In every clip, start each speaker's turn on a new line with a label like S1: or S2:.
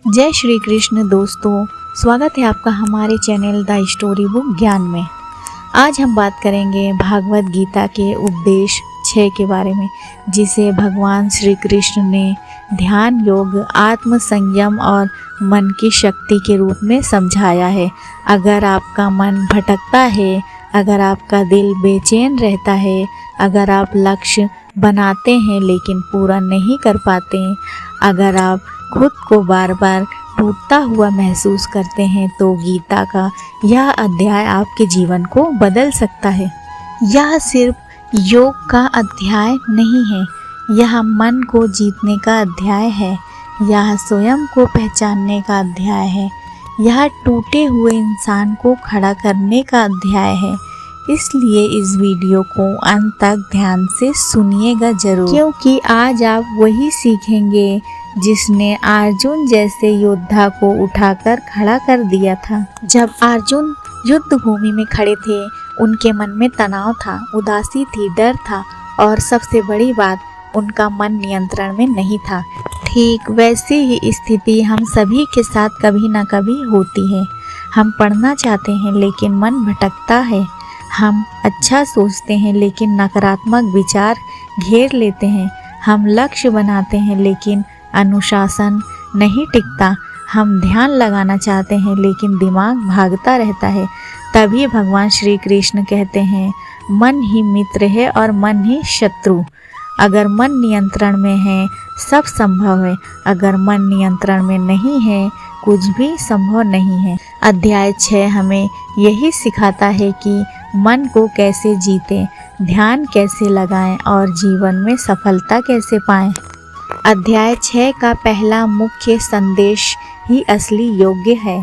S1: जय श्री कृष्ण दोस्तों, स्वागत है आपका हमारे चैनल द स्टोरी बुक ज्ञान में। आज हम बात करेंगे भागवत गीता के उपदेश 6 के बारे में, जिसे भगवान श्री कृष्ण ने ध्यान योग, आत्म संयम और मन की शक्ति के रूप में समझाया है। अगर आपका मन भटकता है, अगर आपका दिल बेचैन रहता है, अगर आप लक्ष्य बनाते हैं लेकिन पूरा नहीं कर पाते, अगर आप खुद को बार बार टूटता हुआ महसूस करते हैं, तो गीता का यह अध्याय आपके जीवन को बदल सकता है। यह सिर्फ योग का अध्याय नहीं है, यह मन को जीतने का अध्याय है, यह स्वयं को पहचानने का अध्याय है, यह टूटे हुए इंसान को खड़ा करने का अध्याय है। इसलिए इस वीडियो को अंत तक ध्यान से सुनिएगा जरूर, क्योंकि आज आप वही सीखेंगे जिसने अर्जुन जैसे योद्धा को उठाकर खड़ा कर दिया था। जब अर्जुन युद्ध भूमि में खड़े थे, उनके मन में तनाव था, उदासी थी, डर था और सबसे बड़ी बात, उनका मन नियंत्रण में नहीं था। ठीक वैसी ही स्थिति हम सभी के साथ कभी ना कभी होती है। हम पढ़ना चाहते हैं लेकिन मन भटकता है। हम अच्छा सोचते हैं लेकिन नकारात्मक विचार घेर लेते हैं। हम लक्ष्य बनाते हैं लेकिन अनुशासन नहीं टिकता। हम ध्यान लगाना चाहते हैं लेकिन दिमाग भागता रहता है। तभी भगवान श्री कृष्ण कहते हैं, मन ही मित्र है और मन ही शत्रु। अगर मन नियंत्रण में है, सब संभव है। अगर मन नियंत्रण में नहीं है, कुछ भी संभव नहीं है। अध्याय 6 हमें यही सिखाता है कि मन को कैसे जीतें, ध्यान कैसे लगाएं और जीवन में सफलता कैसे पाएं। अध्याय 6 का पहला मुख्य संदेश ही असली योग्य है।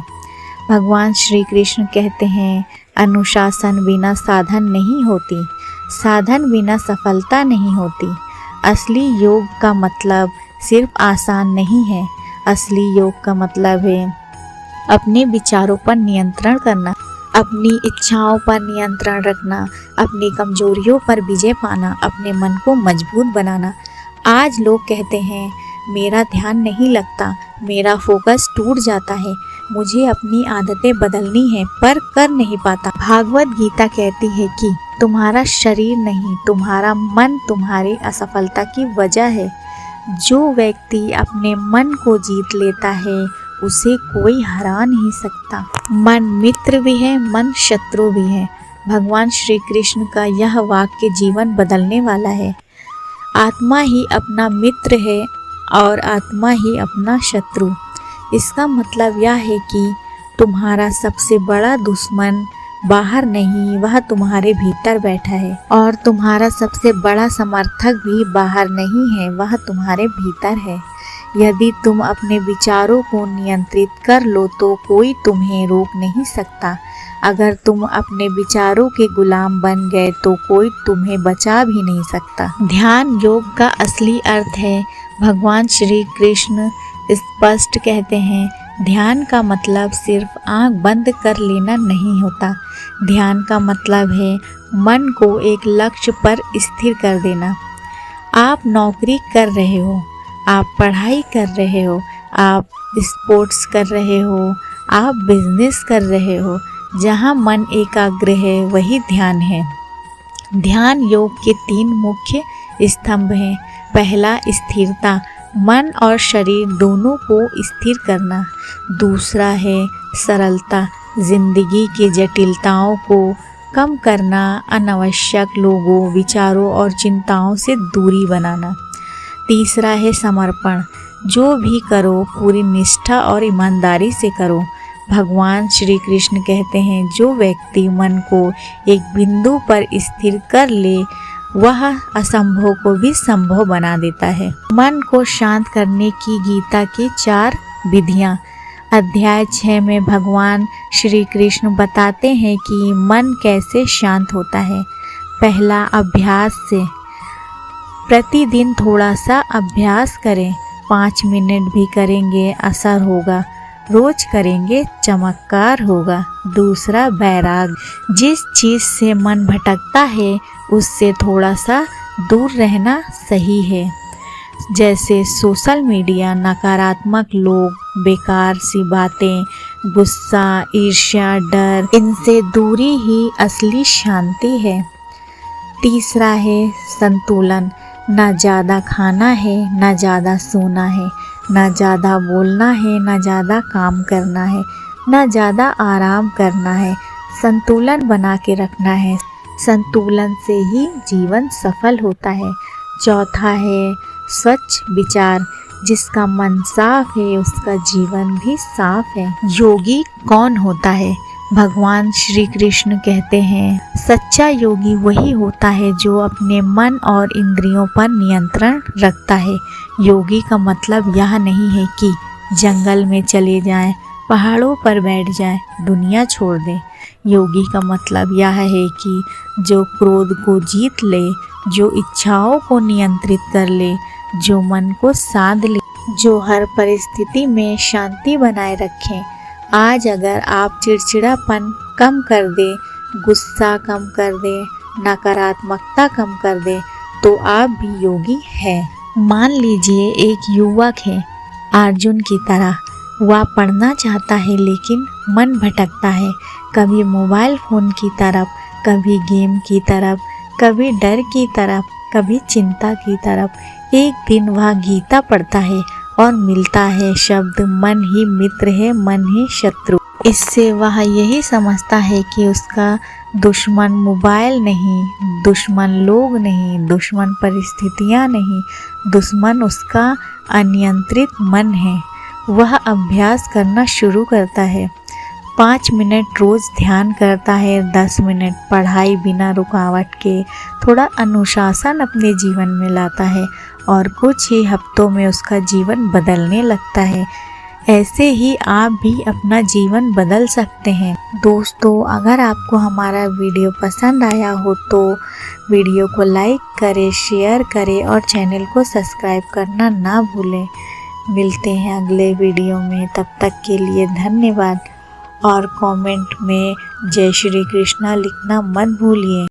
S1: भगवान श्री कृष्ण कहते हैं, अनुशासन बिना साधन नहीं होती, साधन बिना सफलता नहीं होती। असली योग का मतलब सिर्फ आसान नहीं है। असली योग का मतलब है अपने विचारों पर नियंत्रण करना, अपनी इच्छाओं पर नियंत्रण रखना, अपनी कमजोरियों पर विजय पाना, अपने मन को मजबूत बनाना। आज लोग कहते हैं, मेरा ध्यान नहीं लगता, मेरा फोकस टूट जाता है, मुझे अपनी आदतें बदलनी है, पर कर नहीं पाता। भागवत गीता कहती है कि तुम्हारा शरीर नहीं, तुम्हारा मन तुम्हारी असफलता की वजह है। जो व्यक्ति अपने मन को जीत लेता है, उसे कोई हरा नहीं सकता। मन मित्र भी है, मन शत्रु भी है। भगवान श्री कृष्ण का यह वाक्य जीवन बदलने वाला है। आत्मा ही अपना मित्र है और आत्मा ही अपना शत्रु। इसका मतलब यह है कि तुम्हारा सबसे बड़ा दुश्मन बाहर नहीं, वह तुम्हारे भीतर बैठा है। और तुम्हारा सबसे बड़ा समर्थक भी बाहर नहीं है, वह तुम्हारे भीतर है। यदि तुम अपने विचारों को नियंत्रित कर लो तो कोई तुम्हें रोक नहीं सकता। अगर तुम अपने विचारों के गुलाम बन गए तो कोई तुम्हें बचा भी नहीं सकता। ध्यान योग का असली अर्थ है। भगवान श्री कृष्ण स्पष्ट कहते हैं, ध्यान का मतलब सिर्फ आंख बंद कर लेना नहीं होता। ध्यान का मतलब है मन को एक लक्ष्य पर स्थिर कर देना। आप नौकरी कर रहे हो, आप पढ़ाई कर रहे हो, आप स्पोर्ट्स कर रहे हो, आप बिजनेस कर रहे हो, जहाँ मन एकाग्र है वही ध्यान है। ध्यान योग के 3 मुख्य स्तंभ हैं। पहला, स्थिरता, मन और शरीर दोनों को स्थिर करना। दूसरा है सरलता, जिंदगी की जटिलताओं को कम करना, अनावश्यक लोगों, विचारों और चिंताओं से दूरी बनाना। तीसरा है समर्पण, जो भी करो पूरी निष्ठा और ईमानदारी से करो। भगवान श्री कृष्ण कहते हैं, जो व्यक्ति मन को एक बिंदु पर स्थिर कर ले, वह असंभव को भी संभव बना देता है। मन को शांत करने की गीता की 4 विधियाँ। अध्याय 6 में भगवान श्री कृष्ण बताते हैं कि मन कैसे शांत होता है। पहला, अभ्यास से। प्रतिदिन थोड़ा सा अभ्यास करें, 5 मिनट भी करेंगे असर होगा, रोज करेंगे चमत्कार होगा। दूसरा, वैराग, जिस चीज़ से मन भटकता है उससे थोड़ा सा दूर रहना सही है। जैसे सोशल मीडिया, नकारात्मक लोग, बेकार सी बातें, गुस्सा, ईर्ष्या, डर, इनसे दूरी ही असली शांति है। तीसरा है संतुलन। ना ज़्यादा खाना है, ना ज़्यादा सोना है, ना ज़्यादा बोलना है, ना ज़्यादा काम करना है, ना ज़्यादा आराम करना है। संतुलन बना के रखना है। संतुलन से ही जीवन सफल होता है। चौथा है स्वच्छ विचार। जिसका मन साफ है उसका जीवन भी साफ है। योगी कौन होता है? भगवान श्री कृष्ण कहते हैं, सच्चा योगी वही होता है जो अपने मन और इंद्रियों पर नियंत्रण रखता है। योगी का मतलब यह नहीं है कि जंगल में चले जाएं, पहाड़ों पर बैठ जाएं, दुनिया छोड़ दें। योगी का मतलब यह है कि जो क्रोध को जीत ले, जो इच्छाओं को नियंत्रित कर ले, जो मन को साध ले, जो हर परिस्थिति में शांति बनाए रखें। आज अगर आप चिड़चिड़ापन कम कर दे, गुस्सा कम कर दे, नकारात्मकता कम कर दे, तो आप भी योगी हैं। मान लीजिए एक युवक है अर्जुन की तरह। वह पढ़ना चाहता है लेकिन मन भटकता है, कभी मोबाइल फ़ोन की तरफ, कभी गेम की तरफ, कभी डर की तरफ, कभी चिंता की तरफ। एक दिन वह गीता पढ़ता है और मिलता है शब्द, मन ही मित्र है, मन ही शत्रु। इससे वह यही समझता है कि उसका दुश्मन मोबाइल नहीं, दुश्मन लोग नहीं, दुश्मन परिस्थितियाँ नहीं, दुश्मन उसका अनियंत्रित मन है। वह अभ्यास करना शुरू करता है। 5 मिनट रोज़ ध्यान करता है, 10 मिनट पढ़ाई बिना रुकावट के, थोड़ा अनुशासन अपने जीवन में लाता है और कुछ ही हफ्तों में उसका जीवन बदलने लगता है। ऐसे ही आप भी अपना जीवन बदल सकते हैं। दोस्तों, अगर आपको हमारा वीडियो पसंद आया हो तो वीडियो को लाइक करें, शेयर करें और चैनल को सब्सक्राइब करना ना भूलें। मिलते हैं अगले वीडियो में, तब तक के लिए धन्यवाद। और कमेंट में जय श्री कृष्णा लिखना मत भूलिए।